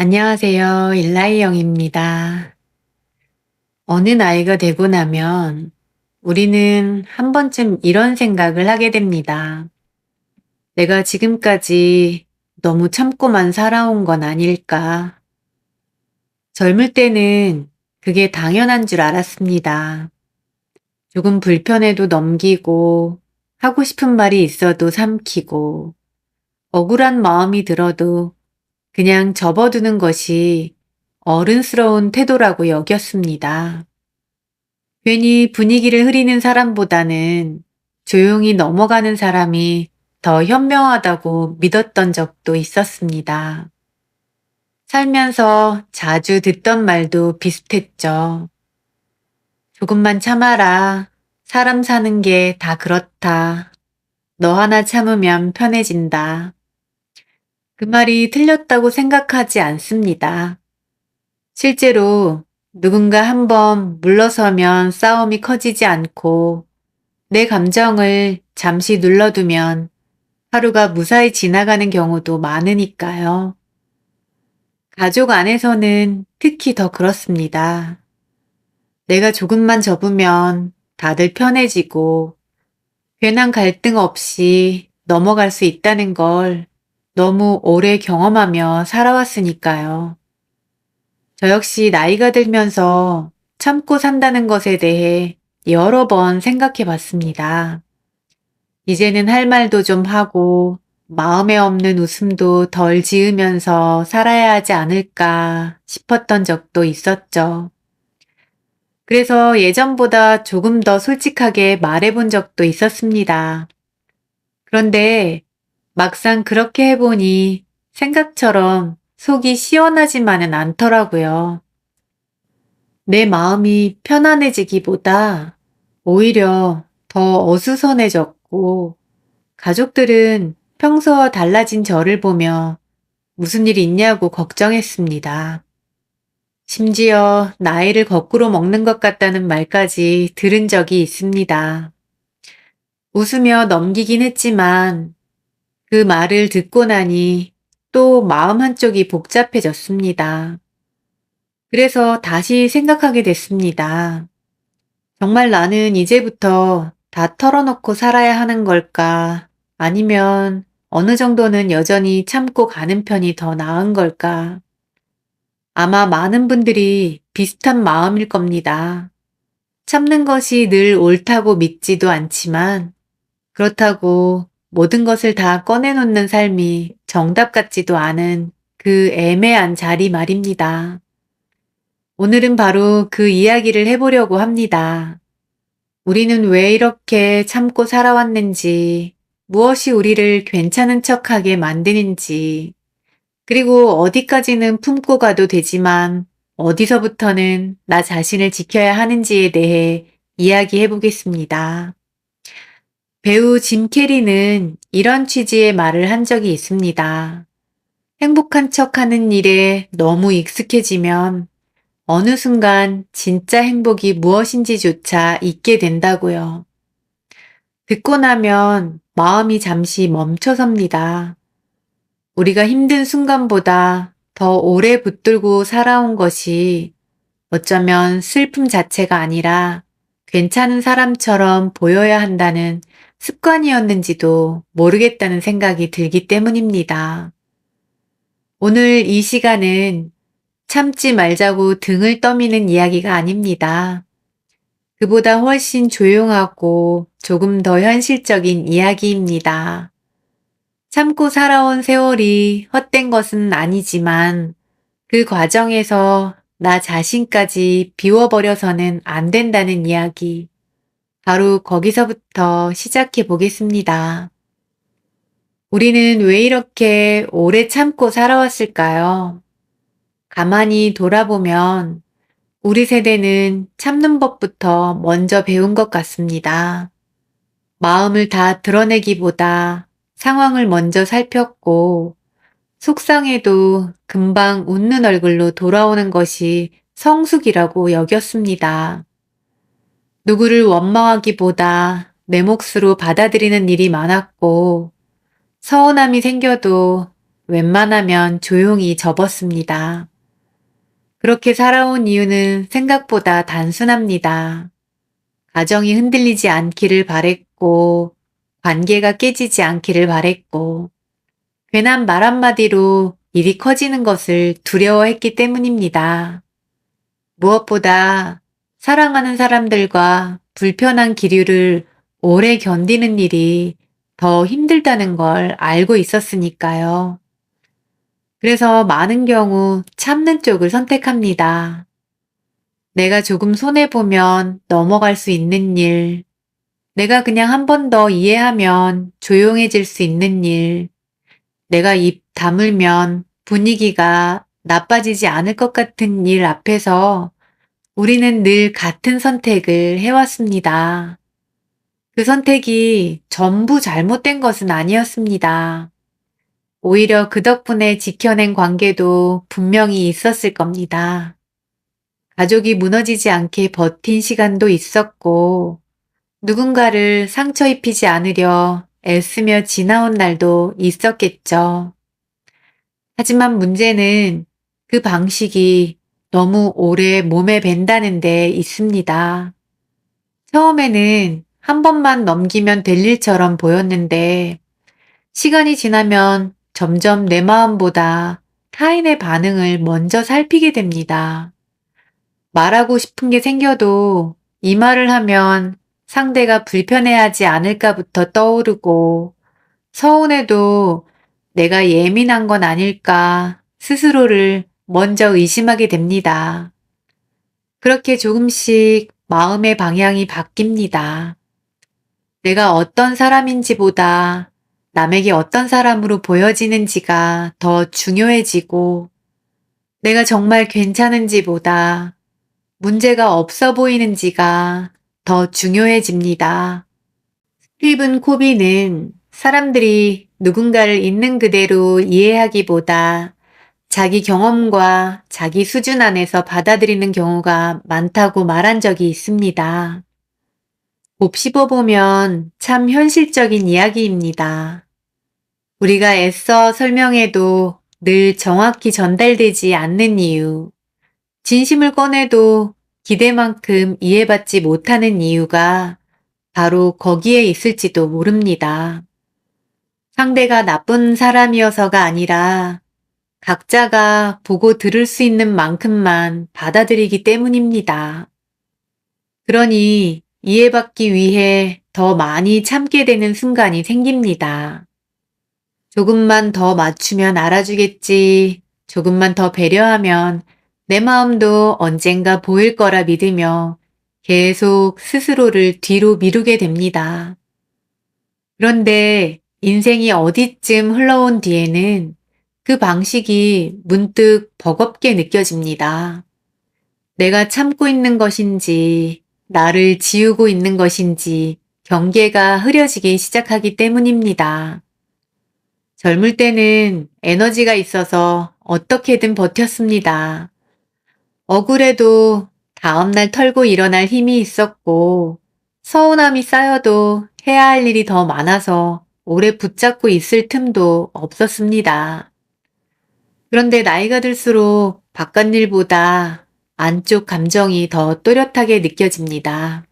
안녕하세요. 일라이 영입니다. 어느 나이가 되고 나면 우리는 한 번쯤 이런 생각을 하게 됩니다. 내가 지금까지 너무 참고만 살아온 건 아닐까. 젊을 때는 그게 당연한 줄 알았습니다. 조금 불편해도 넘기고, 하고 싶은 말이 있어도 삼키고, 억울한 마음이 들어도 그냥 접어두는 것이 어른스러운 태도라고 여겼습니다. 괜히 분위기를 흐리는 사람보다는 조용히 넘어가는 사람이 더 현명하다고 믿었던 적도 있었습니다. 살면서 자주 듣던 말도 비슷했죠. 조금만 참아라. 사람 사는 게 다 그렇다. 너 하나 참으면 편해진다. 그 말이 틀렸다고 생각하지 않습니다. 실제로 누군가 한번 물러서면 싸움이 커지지 않고 내 감정을 잠시 눌러두면 하루가 무사히 지나가는 경우도 많으니까요. 가족 안에서는 특히 더 그렇습니다. 내가 조금만 접으면 다들 편해지고 괜한 갈등 없이 넘어갈 수 있다는 걸 너무 오래 경험하며 살아왔으니까요. 저 역시 나이가 들면서 참고 산다는 것에 대해 여러 번 생각해 봤습니다. 이제는 할 말도 좀 하고 마음에 없는 웃음도 덜 지으면서 살아야 하지 않을까 싶었던 적도 있었죠. 그래서 예전보다 조금 더 솔직하게 말해 본 적도 있었습니다. 그런데 막상 그렇게 해보니 생각처럼 속이 시원하지만은 않더라고요. 내 마음이 편안해지기보다 오히려 더 어수선해졌고, 가족들은 평소와 달라진 저를 보며 무슨 일 있냐고 걱정했습니다. 심지어 나이를 거꾸로 먹는 것 같다는 말까지 들은 적이 있습니다. 웃으며 넘기긴 했지만 그 말을 듣고 나니 또 마음 한쪽이 복잡해졌습니다. 그래서 다시 생각하게 됐습니다. 정말 나는 이제부터 다 털어놓고 살아야 하는 걸까? 아니면 어느 정도는 여전히 참고 가는 편이 더 나은 걸까? 아마 많은 분들이 비슷한 마음일 겁니다. 참는 것이 늘 옳다고 믿지도 않지만 그렇다고 모든 것을 다 꺼내놓는 삶이 정답 같지도 않은 그 애매한 자리 말입니다. 오늘은 바로 그 이야기를 해보려고 합니다. 우리는 왜 이렇게 참고 살아왔는지, 무엇이 우리를 괜찮은 척하게 만드는지, 그리고 어디까지는 품고 가도 되지만 어디서부터는 나 자신을 지켜야 하는지에 대해 이야기해 보겠습니다. 배우 짐 캐리는 이런 취지의 말을 한 적이 있습니다. 행복한 척 하는 일에 너무 익숙해지면 어느 순간 진짜 행복이 무엇인지조차 잊게 된다고요. 듣고 나면 마음이 잠시 멈춰섭니다. 우리가 힘든 순간보다 더 오래 붙들고 살아온 것이 어쩌면 슬픔 자체가 아니라 괜찮은 사람처럼 보여야 한다는 습관이었는지도 모르겠다는 생각이 들기 때문입니다. 오늘 이 시간은 참지 말자고 등을 떠미는 이야기가 아닙니다. 그보다 훨씬 조용하고 조금 더 현실적인 이야기입니다. 참고 살아온 세월이 헛된 것은 아니지만 그 과정에서 나 자신까지 비워버려서는 안 된다는 이야기. 바로 거기서부터 시작해 보겠습니다. 우리는 왜 이렇게 오래 참고 살아왔을까요? 가만히 돌아보면 우리 세대는 참는 법부터 먼저 배운 것 같습니다. 마음을 다 드러내기보다 상황을 먼저 살폈고 속상해도 금방 웃는 얼굴로 돌아오는 것이 성숙이라고 여겼습니다. 누구를 원망하기보다 내 몫으로 받아들이는 일이 많았고 서운함이 생겨도 웬만하면 조용히 접었습니다. 그렇게 살아온 이유는 생각보다 단순합니다. 가정이 흔들리지 않기를 바랬고, 관계가 깨지지 않기를 바랬고, 괜한 말 한마디로 일이 커지는 것을 두려워했기 때문입니다. 무엇보다 사랑하는 사람들과 불편한 기류를 오래 견디는 일이 더 힘들다는 걸 알고 있었으니까요. 그래서 많은 경우 참는 쪽을 선택합니다. 내가 조금 손해보면 넘어갈 수 있는 일, 내가 그냥 한 번 더 이해하면 조용해질 수 있는 일, 내가 입 다물면 분위기가 나빠지지 않을 것 같은 일 앞에서 우리는 늘 같은 선택을 해왔습니다. 그 선택이 전부 잘못된 것은 아니었습니다. 오히려 그 덕분에 지켜낸 관계도 분명히 있었을 겁니다. 가족이 무너지지 않게 버틴 시간도 있었고, 누군가를 상처 입히지 않으려 애쓰며 지나온 날도 있었겠죠. 하지만 문제는 그 방식이 너무 오래 몸에 밴다는 데 있습니다. 처음에는 한 번만 넘기면 될 일처럼 보였는데, 시간이 지나면 점점 내 마음보다 타인의 반응을 먼저 살피게 됩니다. 말하고 싶은 게 생겨도 이 말을 하면 상대가 불편해하지 않을까부터 떠오르고, 서운해도 내가 예민한 건 아닐까 스스로를 먼저 의심하게 됩니다. 그렇게 조금씩 마음의 방향이 바뀝니다. 내가 어떤 사람인지보다 남에게 어떤 사람으로 보여지는지가 더 중요해지고, 내가 정말 괜찮은지보다 문제가 없어 보이는지가 더 중요해집니다. 스티븐 코비는 사람들이 누군가를 있는 그대로 이해하기보다 자기 경험과 자기 수준 안에서 받아들이는 경우가 많다고 말한 적이 있습니다. 곱씹어보면 참 현실적인 이야기입니다. 우리가 애써 설명해도 늘 정확히 전달되지 않는 이유, 진심을 꺼내도 기대만큼 이해받지 못하는 이유가 바로 거기에 있을지도 모릅니다. 상대가 나쁜 사람이어서가 아니라 각자가 보고 들을 수 있는 만큼만 받아들이기 때문입니다. 그러니 이해받기 위해 더 많이 참게 되는 순간이 생깁니다. 조금만 더 맞추면 알아주겠지, 조금만 더 배려하면 내 마음도 언젠가 보일 거라 믿으며 계속 스스로를 뒤로 미루게 됩니다. 그런데 인생이 어디쯤 흘러온 뒤에는 그 방식이 문득 버겁게 느껴집니다. 내가 참고 있는 것인지, 나를 지우고 있는 것인지 경계가 흐려지기 시작하기 때문입니다. 젊을 때는 에너지가 있어서 어떻게든 버텼습니다. 억울해도 다음날 털고 일어날 힘이 있었고, 서운함이 쌓여도 해야 할 일이 더 많아서 오래 붙잡고 있을 틈도 없었습니다. 그런데 나이가 들수록 바깥 일보다 안쪽 감정이 더 또렷하게 느껴집니다.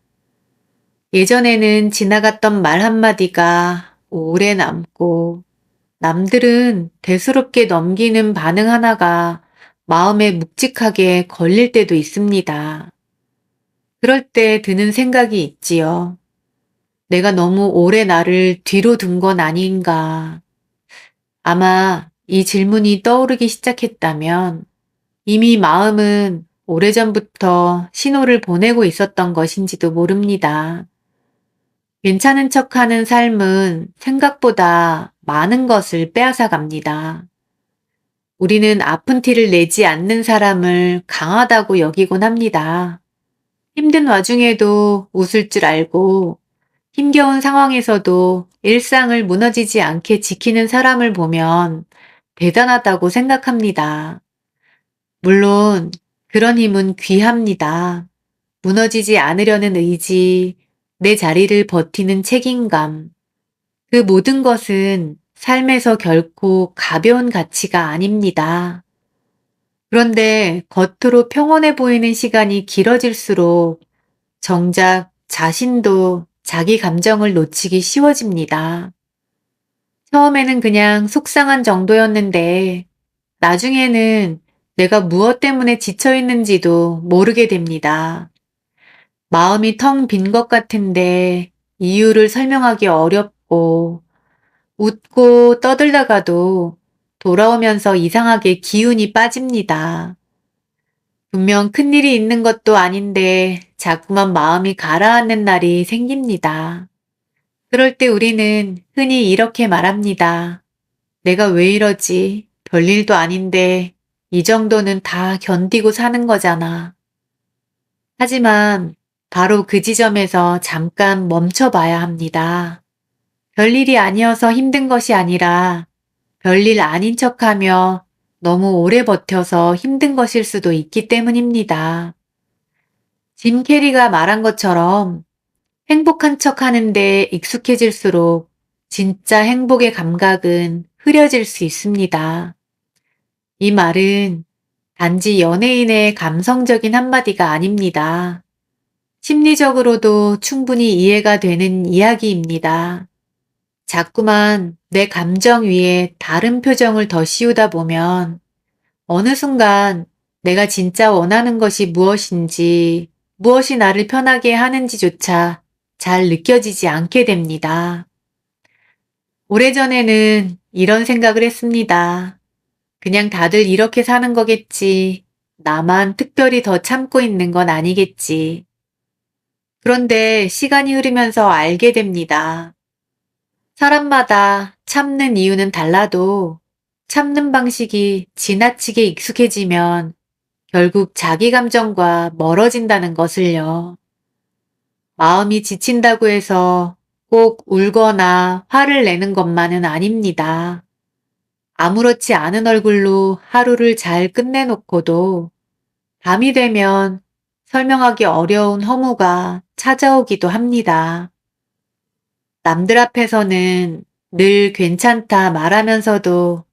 예전에는 지나갔던 말 한마디가 오래 남고, 남들은 대수롭게 넘기는 반응 하나가 마음에 묵직하게 걸릴 때도 있습니다. 그럴 때 드는 생각이 있지요. 내가 너무 오래 나를 뒤로 둔 건 아닌가. 아마 이 질문이 떠오르기 시작했다면 이미 마음은 오래전부터 신호를 보내고 있었던 것인지도 모릅니다. 괜찮은 척하는 삶은 생각보다 많은 것을 빼앗아 갑니다. 우리는 아픈 티를 내지 않는 사람을 강하다고 여기곤 합니다. 힘든 와중에도 웃을 줄 알고 힘겨운 상황에서도 일상을 무너지지 않게 지키는 사람을 보면 대단하다고 생각합니다. 물론 그런 힘은 귀합니다. 무너지지 않으려는 의지, 내 자리를 버티는 책임감, 그 모든 것은 삶에서 결코 가벼운 가치가 아닙니다. 그런데 겉으로 평온해 보이는 시간이 길어질수록 정작 자신도 자기 감정을 놓치기 쉬워집니다. 처음에는 그냥 속상한 정도였는데 나중에는 내가 무엇 때문에 지쳐 있는지도 모르게 됩니다. 마음이 텅 빈 것 같은데 이유를 설명하기 어렵고 웃고 떠들다가도 돌아오면서 이상하게 기운이 빠집니다. 분명 큰일이 있는 것도 아닌데 자꾸만 마음이 가라앉는 날이 생깁니다. 그럴 때 우리는 흔히 이렇게 말합니다. 내가 왜 이러지? 별일도 아닌데 이 정도는 다 견디고 사는 거잖아. 하지만 바로 그 지점에서 잠깐 멈춰 봐야 합니다. 별일이 아니어서 힘든 것이 아니라 별일 아닌 척하며 너무 오래 버텨서 힘든 것일 수도 있기 때문입니다. 짐 캐리가 말한 것처럼 행복한 척 하는데 익숙해질수록 진짜 행복의 감각은 흐려질 수 있습니다. 이 말은 단지 연예인의 감성적인 한마디가 아닙니다. 심리적으로도 충분히 이해가 되는 이야기입니다. 자꾸만 내 감정 위에 다른 표정을 더 씌우다 보면 어느 순간 내가 진짜 원하는 것이 무엇인지, 무엇이 나를 편하게 하는지조차 잘 느껴지지 않게 됩니다. 오래전에는 이런 생각을 했습니다. 그냥 다들 이렇게 사는 거겠지. 나만 특별히 더 참고 있는 건 아니겠지. 그런데 시간이 흐르면서 알게 됩니다. 사람마다 참는 이유는 달라도 참는 방식이 지나치게 익숙해지면 결국 자기 감정과 멀어진다는 것을요. 마음이 지친다고 해서 꼭 울거나 화를 내는 것만은 아닙니다. 아무렇지 않은 얼굴로 하루를 잘 끝내놓고도 밤이 되면 설명하기 어려운 허무가 찾아오기도 합니다. 남들 앞에서는 늘 괜찮다 말하면서도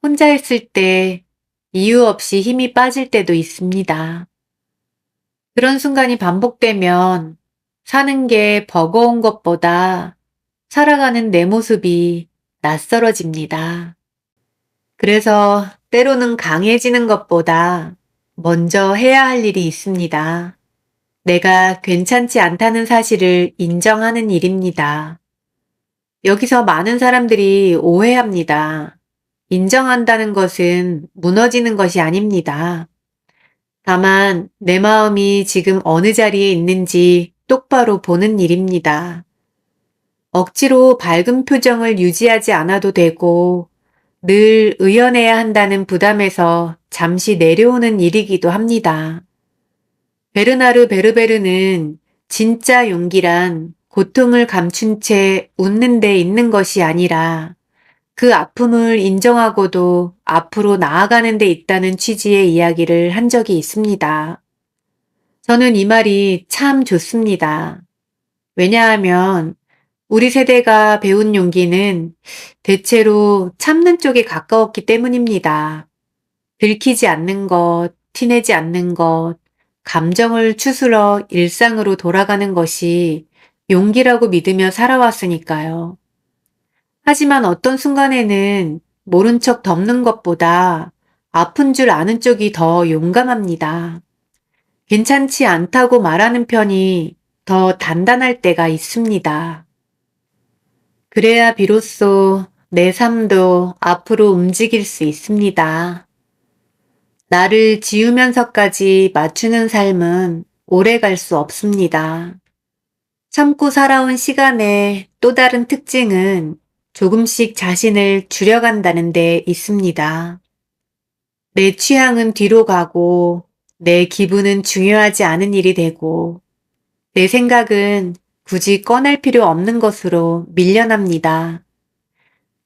혼자 있을 때 이유 없이 힘이 빠질 때도 있습니다. 그런 순간이 반복되면 사는 게 버거운 것보다 살아가는 내 모습이 낯설어집니다. 그래서 때로는 강해지는 것보다 먼저 해야 할 일이 있습니다. 내가 괜찮지 않다는 사실을 인정하는 일입니다. 여기서 많은 사람들이 오해합니다. 인정한다는 것은 무너지는 것이 아닙니다. 다만 내 마음이 지금 어느 자리에 있는지 똑바로 보는 일입니다. 억지로 밝은 표정을 유지하지 않아도 되고 늘 의연해야 한다는 부담에서 잠시 내려오는 일이기도 합니다. 베르나르 베르베르는 진짜 용기란 고통을 감춘 채 웃는 데 있는 것이 아니라 그 아픔을 인정하고도 앞으로 나아가는 데 있다는 취지의 이야기를 한 적이 있습니다. 저는 이 말이 참 좋습니다. 왜냐하면 우리 세대가 배운 용기는 대체로 참는 쪽에 가까웠기 때문입니다. 들키지 않는 것, 티내지 않는 것, 감정을 추스러 일상으로 돌아가는 것이 용기라고 믿으며 살아왔으니까요. 하지만 어떤 순간에는 모른 척 덮는 것보다 아픈 줄 아는 쪽이 더 용감합니다. 괜찮지 않다고 말하는 편이 더 단단할 때가 있습니다. 그래야 비로소 내 삶도 앞으로 움직일 수 있습니다. 나를 지우면서까지 맞추는 삶은 오래 갈 수 없습니다. 참고 살아온 시간의 또 다른 특징은 조금씩 자신을 줄여간다는 데 있습니다. 내 취향은 뒤로 가고 내 기분은 중요하지 않은 일이 되고 내 생각은 굳이 꺼낼 필요 없는 것으로 밀려납니다.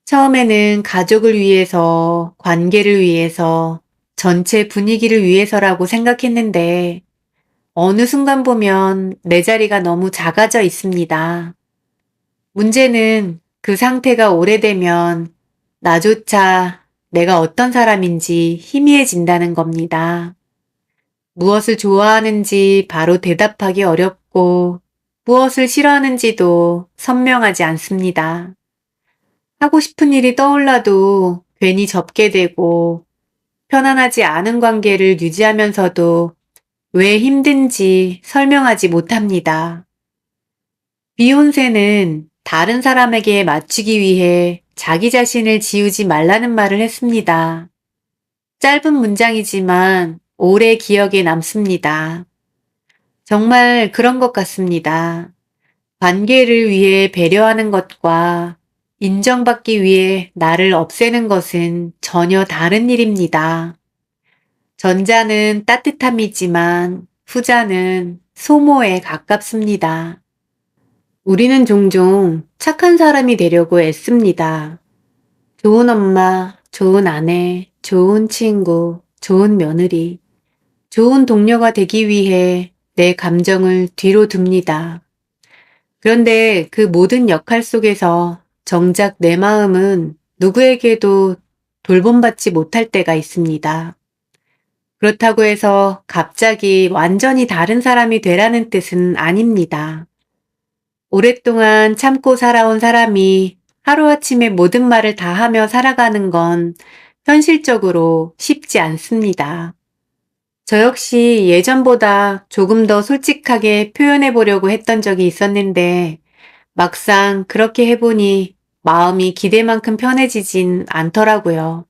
처음에는 가족을 위해서, 관계를 위해서, 전체 분위기를 위해서라고 생각했는데 어느 순간 보면 내 자리가 너무 작아져 있습니다. 문제는 그 상태가 오래되면 나조차 내가 어떤 사람인지 희미해진다는 겁니다. 무엇을 좋아하는지 바로 대답하기 어렵고 무엇을 싫어하는지도 선명하지 않습니다. 하고 싶은 일이 떠올라도 괜히 접게 되고 편안하지 않은 관계를 유지하면서도 왜 힘든지 설명하지 못합니다. 비욘세는 다른 사람에게 맞추기 위해 자기 자신을 지우지 말라는 말을 했습니다. 짧은 문장이지만 오래 기억에 남습니다. 정말 그런 것 같습니다. 관계를 위해 배려하는 것과 인정받기 위해 나를 없애는 것은 전혀 다른 일입니다. 전자는 따뜻함이지만 후자는 소모에 가깝습니다. 우리는 종종 착한 사람이 되려고 애씁니다. 좋은 엄마, 좋은 아내, 좋은 친구, 좋은 며느리, 좋은 동료가 되기 위해 내 감정을 뒤로 둡니다. 그런데 그 모든 역할 속에서 정작 내 마음은 누구에게도 돌봄받지 못할 때가 있습니다. 그렇다고 해서 갑자기 완전히 다른 사람이 되라는 뜻은 아닙니다. 오랫동안 참고 살아온 사람이 하루아침에 모든 말을 다 하며 살아가는 건 현실적으로 쉽지 않습니다. 저 역시 예전보다 조금 더 솔직하게 표현해 보려고 했던 적이 있었는데 막상 그렇게 해보니 마음이 기대만큼 편해지진 않더라고요.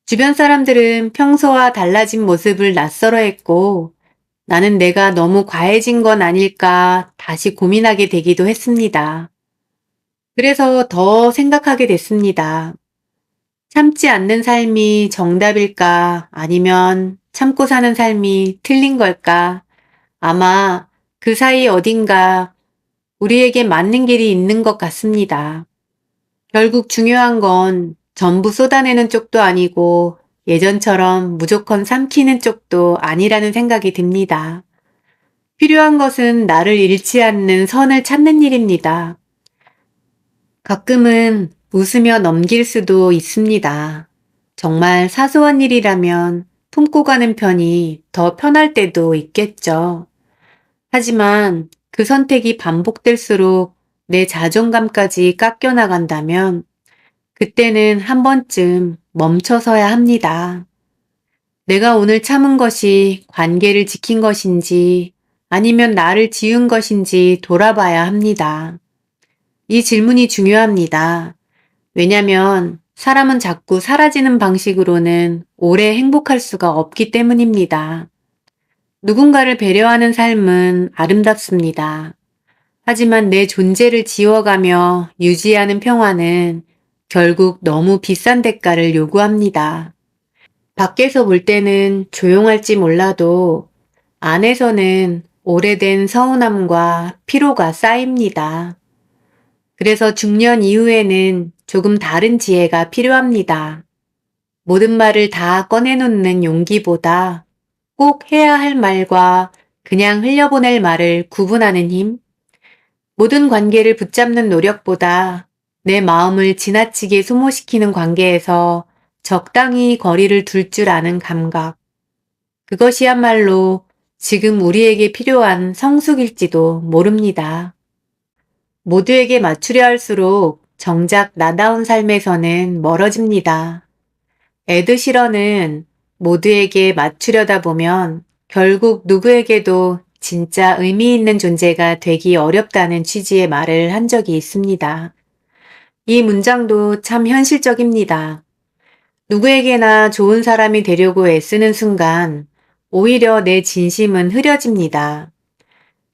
주변 사람들은 평소와 달라진 모습을 낯설어했고 나는 내가 너무 과해진 건 아닐까 다시 고민하게 되기도 했습니다. 그래서 더 생각하게 됐습니다. 참지 않는 삶이 정답일까? 아니면 참고 사는 삶이 틀린 걸까? 아마 그 사이 어딘가 우리에게 맞는 길이 있는 것 같습니다. 결국 중요한 건 전부 쏟아내는 쪽도 아니고 예전처럼 무조건 삼키는 쪽도 아니라는 생각이 듭니다. 필요한 것은 나를 잃지 않는 선을 찾는 일입니다. 가끔은 웃으며 넘길 수도 있습니다. 정말 사소한 일이라면 품고 가는 편이 더 편할 때도 있겠죠. 하지만 그 선택이 반복될수록 내 자존감까지 깎여나간다면 그때는 한 번쯤 멈춰서야 합니다. 내가 오늘 참은 것이 관계를 지킨 것인지 아니면 나를 지운 것인지 돌아봐야 합니다. 이 질문이 중요합니다. 왜냐면 사람은 자꾸 사라지는 방식으로는 오래 행복할 수가 없기 때문입니다. 누군가를 배려하는 삶은 아름답습니다. 하지만 내 존재를 지워가며 유지하는 평화는 결국 너무 비싼 대가를 요구합니다. 밖에서 볼 때는 조용할지 몰라도 안에서는 오래된 서운함과 피로가 쌓입니다. 그래서 중년 이후에는 조금 다른 지혜가 필요합니다. 모든 말을 다 꺼내놓는 용기보다 꼭 해야 할 말과 그냥 흘려보낼 말을 구분하는 힘, 모든 관계를 붙잡는 노력보다 내 마음을 지나치게 소모시키는 관계에서 적당히 거리를 둘 줄 아는 감각, 그것이야말로 지금 우리에게 필요한 성숙일지도 모릅니다. 모두에게 맞추려 할수록 정작 나다운 삶에서는 멀어집니다. 에드 시런은 모두에게 맞추려다 보면 결국 누구에게도 진짜 의미 있는 존재가 되기 어렵다는 취지의 말을 한 적이 있습니다. 이 문장도 참 현실적입니다. 누구에게나 좋은 사람이 되려고 애쓰는 순간 오히려 내 진심은 흐려집니다.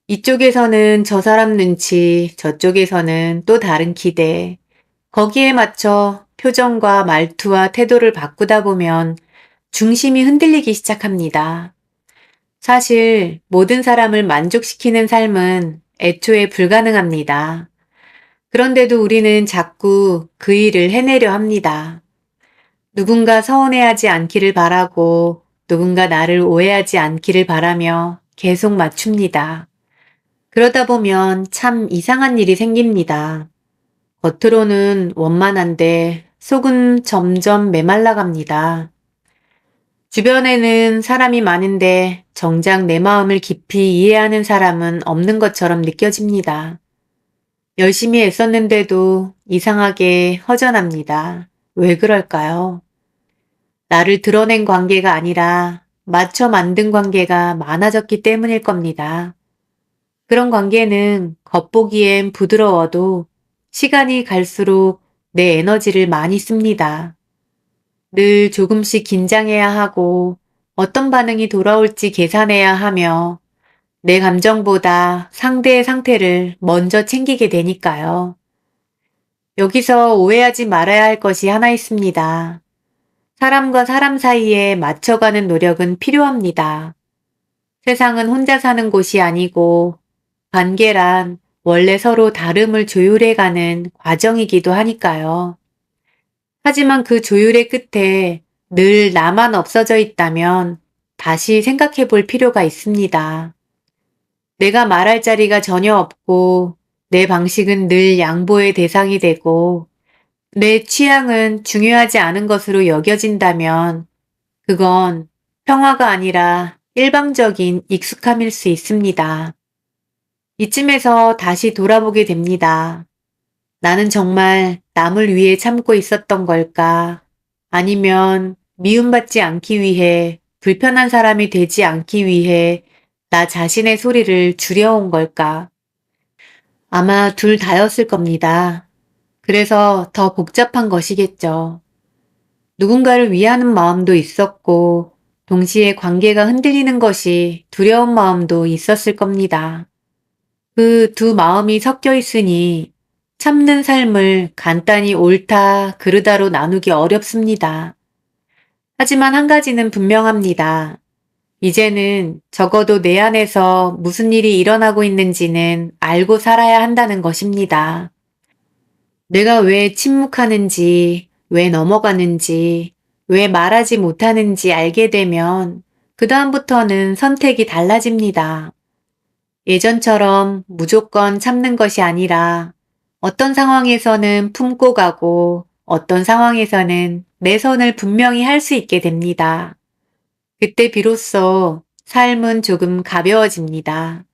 이쪽에서는 저 사람 눈치, 저쪽에서는 또 다른 기대, 거기에 맞춰 표정과 말투와 태도를 바꾸다 보면 중심이 흔들리기 시작합니다. 사실 모든 사람을 만족시키는 삶은 애초에 불가능합니다. 그런데도 우리는 자꾸 그 일을 해내려 합니다. 누군가 서운해하지 않기를 바라고 누군가 나를 오해하지 않기를 바라며 계속 맞춥니다. 그러다 보면 참 이상한 일이 생깁니다. 겉으로는 원만한데 속은 점점 메말라갑니다. 주변에는 사람이 많은데 정작 내 마음을 깊이 이해하는 사람은 없는 것처럼 느껴집니다. 열심히 애썼는데도 이상하게 허전합니다. 왜 그럴까요? 나를 드러낸 관계가 아니라 맞춰 만든 관계가 많아졌기 때문일 겁니다. 그런 관계는 겉보기엔 부드러워도 시간이 갈수록 내 에너지를 많이 씁니다. 늘 조금씩 긴장해야 하고 어떤 반응이 돌아올지 계산해야 하며 내 감정보다 상대의 상태를 먼저 챙기게 되니까요. 여기서 오해하지 말아야 할 것이 하나 있습니다. 사람과 사람 사이에 맞춰가는 노력은 필요합니다. 세상은 혼자 사는 곳이 아니고 관계란 원래 서로 다름을 조율해가는 과정이기도 하니까요. 하지만 그 조율의 끝에 늘 나만 없어져 있다면 다시 생각해 볼 필요가 있습니다. 내가 말할 자리가 전혀 없고 내 방식은 늘 양보의 대상이 되고 내 취향은 중요하지 않은 것으로 여겨진다면 그건 평화가 아니라 일방적인 익숙함일 수 있습니다. 이쯤에서 다시 돌아보게 됩니다. 나는 정말 남을 위해 참고 있었던 걸까? 아니면 미움받지 않기 위해 불편한 사람이 되지 않기 위해 나 자신의 소리를 줄여온 걸까? 아마 둘 다였을 겁니다. 그래서 더 복잡한 것이겠죠. 누군가를 위하는 마음도 있었고, 동시에 관계가 흔들리는 것이 두려운 마음도 있었을 겁니다. 그 두 마음이 섞여 있으니 참는 삶을 간단히 옳다, 그르다로 나누기 어렵습니다. 하지만 한 가지는 분명합니다. 이제는 적어도 내 안에서 무슨 일이 일어나고 있는지는 알고 살아야 한다는 것입니다. 내가 왜 침묵하는지, 왜 넘어가는지, 왜 말하지 못하는지 알게 되면 그다음부터는 선택이 달라집니다. 예전처럼 무조건 참는 것이 아니라 어떤 상황에서는 품고 가고 어떤 상황에서는 내 선을 분명히 할 수 있게 됩니다. 그때 비로소 삶은 조금 가벼워집니다.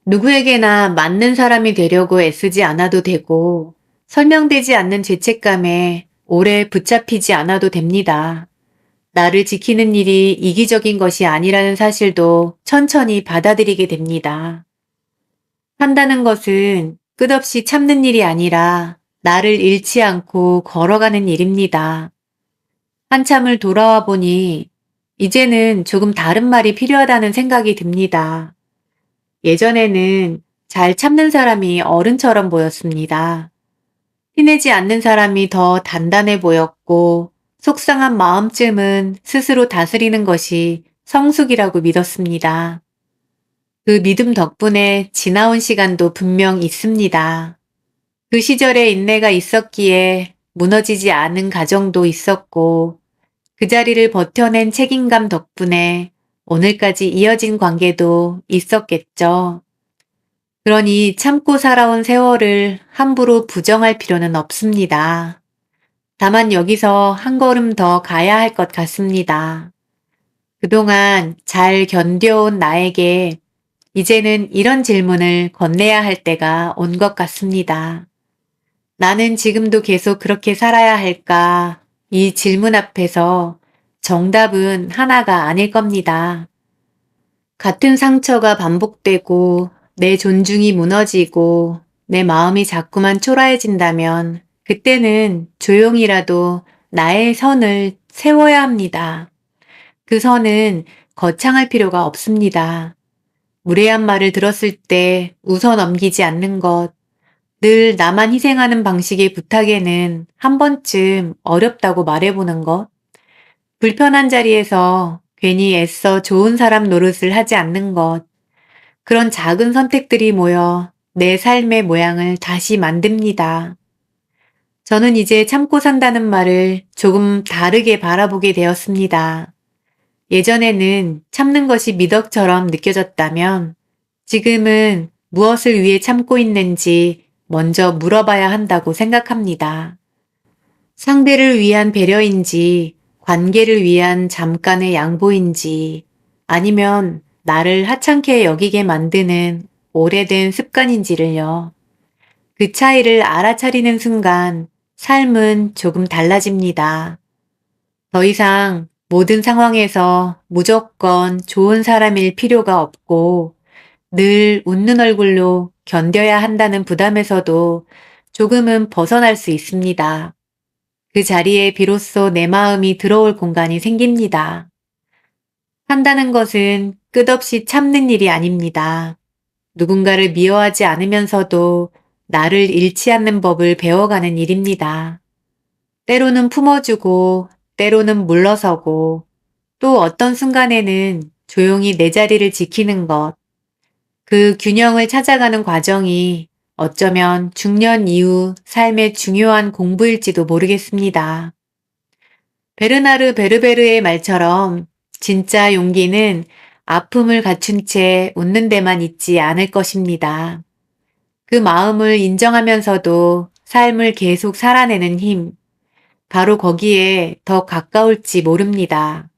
누구에게나 맞는 사람이 되려고 애쓰지 않아도 되고 설명되지 않는 죄책감에 오래 붙잡히지 않아도 됩니다. 나를 지키는 일이 이기적인 것이 아니라는 사실도 천천히 받아들이게 됩니다. 산다는 것은 끝없이 참는 일이 아니라 나를 잃지 않고 걸어가는 일입니다. 한참을 돌아와 보니 이제는 조금 다른 말이 필요하다는 생각이 듭니다. 예전에는 잘 참는 사람이 어른처럼 보였습니다. 티내지 않는 사람이 더 단단해 보였고 속상한 마음쯤은 스스로 다스리는 것이 성숙이라고 믿었습니다. 그 믿음 덕분에 지나온 시간도 분명 있습니다. 그 시절에 인내가 있었기에 무너지지 않은 가정도 있었고 그 자리를 버텨낸 책임감 덕분에 오늘까지 이어진 관계도 있었겠죠. 그러니 참고 살아온 세월을 함부로 부정할 필요는 없습니다. 다만 여기서 한 걸음 더 가야 할 것 같습니다. 그동안 잘 견뎌온 나에게 이제는 이런 질문을 건네야 할 때가 온 것 같습니다. 나는 지금도 계속 그렇게 살아야 할까? 이 질문 앞에서 정답은 하나가 아닐 겁니다. 같은 상처가 반복되고 내 존중이 무너지고 내 마음이 자꾸만 초라해진다면 그때는 조용히라도 나의 선을 세워야 합니다. 그 선은 거창할 필요가 없습니다. 무례한 말을 들었을 때 웃어 넘기지 않는 것, 늘 나만 희생하는 방식의 부탁에는 한 번쯤 어렵다고 말해보는 것, 불편한 자리에서 괜히 애써 좋은 사람 노릇을 하지 않는 것, 그런 작은 선택들이 모여 내 삶의 모양을 다시 만듭니다. 저는 이제 참고 산다는 말을 조금 다르게 바라보게 되었습니다. 예전에는 참는 것이 미덕처럼 느껴졌다면 지금은 무엇을 위해 참고 있는지 먼저 물어봐야 한다고 생각합니다. 상대를 위한 배려인지, 관계를 위한 잠깐의 양보인지, 아니면 나를 하찮게 여기게 만드는 오래된 습관인지를요. 그 차이를 알아차리는 순간 삶은 조금 달라집니다. 더 이상 모든 상황에서 무조건 좋은 사람일 필요가 없고 늘 웃는 얼굴로 견뎌야 한다는 부담에서도 조금은 벗어날 수 있습니다. 그 자리에 비로소 내 마음이 들어올 공간이 생깁니다. 산다는 것은 끝없이 참는 일이 아닙니다. 누군가를 미워하지 않으면서도 나를 잃지 않는 법을 배워가는 일입니다. 때로는 품어주고, 때로는 물러서고, 또 어떤 순간에는 조용히 내 자리를 지키는 것, 그 균형을 찾아가는 과정이 어쩌면 중년 이후 삶의 중요한 공부일지도 모르겠습니다. 베르나르 베르베르의 말처럼 진짜 용기는 아픔을 갖춘 채 웃는 데만 있지 않을 것입니다. 그 마음을 인정하면서도 삶을 계속 살아내는 힘, 바로 거기에 더 가까울지 모릅니다.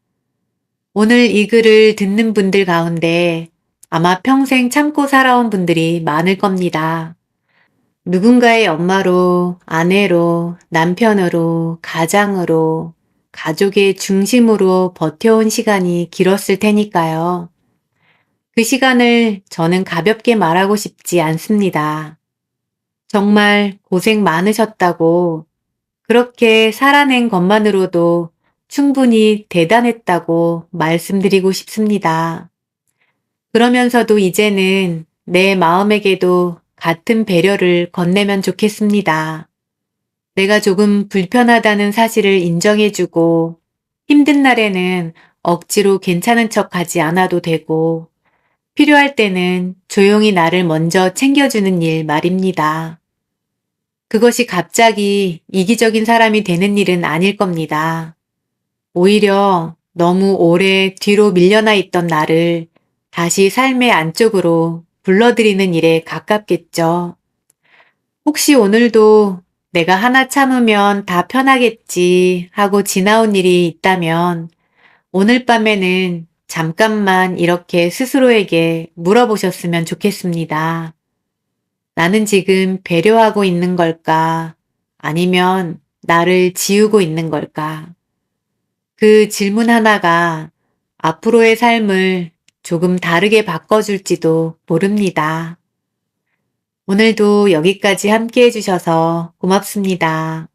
오늘 이 글을 듣는 분들 가운데 아마 평생 참고 살아온 분들이 많을 겁니다. 누군가의 엄마로, 아내로, 남편으로, 가장으로, 가족의 중심으로 버텨온 시간이 길었을 테니까요. 그 시간을 저는 가볍게 말하고 싶지 않습니다. 정말 고생 많으셨다고, 그렇게 살아낸 것만으로도 충분히 대단했다고 말씀드리고 싶습니다. 그러면서도 이제는 내 마음에게도 같은 배려를 건네면 좋겠습니다. 내가 조금 불편하다는 사실을 인정해주고 힘든 날에는 억지로 괜찮은 척 하지 않아도 되고 필요할 때는 조용히 나를 먼저 챙겨주는 일 말입니다. 그것이 갑자기 이기적인 사람이 되는 일은 아닐 겁니다. 오히려 너무 오래 뒤로 밀려나 있던 나를 다시 삶의 안쪽으로 불러들이는 일에 가깝겠죠. 혹시 오늘도 내가 하나 참으면 다 편하겠지 하고 지나온 일이 있다면 오늘 밤에는 잠깐만 이렇게 스스로에게 물어보셨으면 좋겠습니다. 나는 지금 배려하고 있는 걸까? 아니면 나를 지우고 있는 걸까? 그 질문 하나가 앞으로의 삶을 조금 다르게 바꿔줄지도 모릅니다. 오늘도 여기까지 함께 해주셔서 고맙습니다.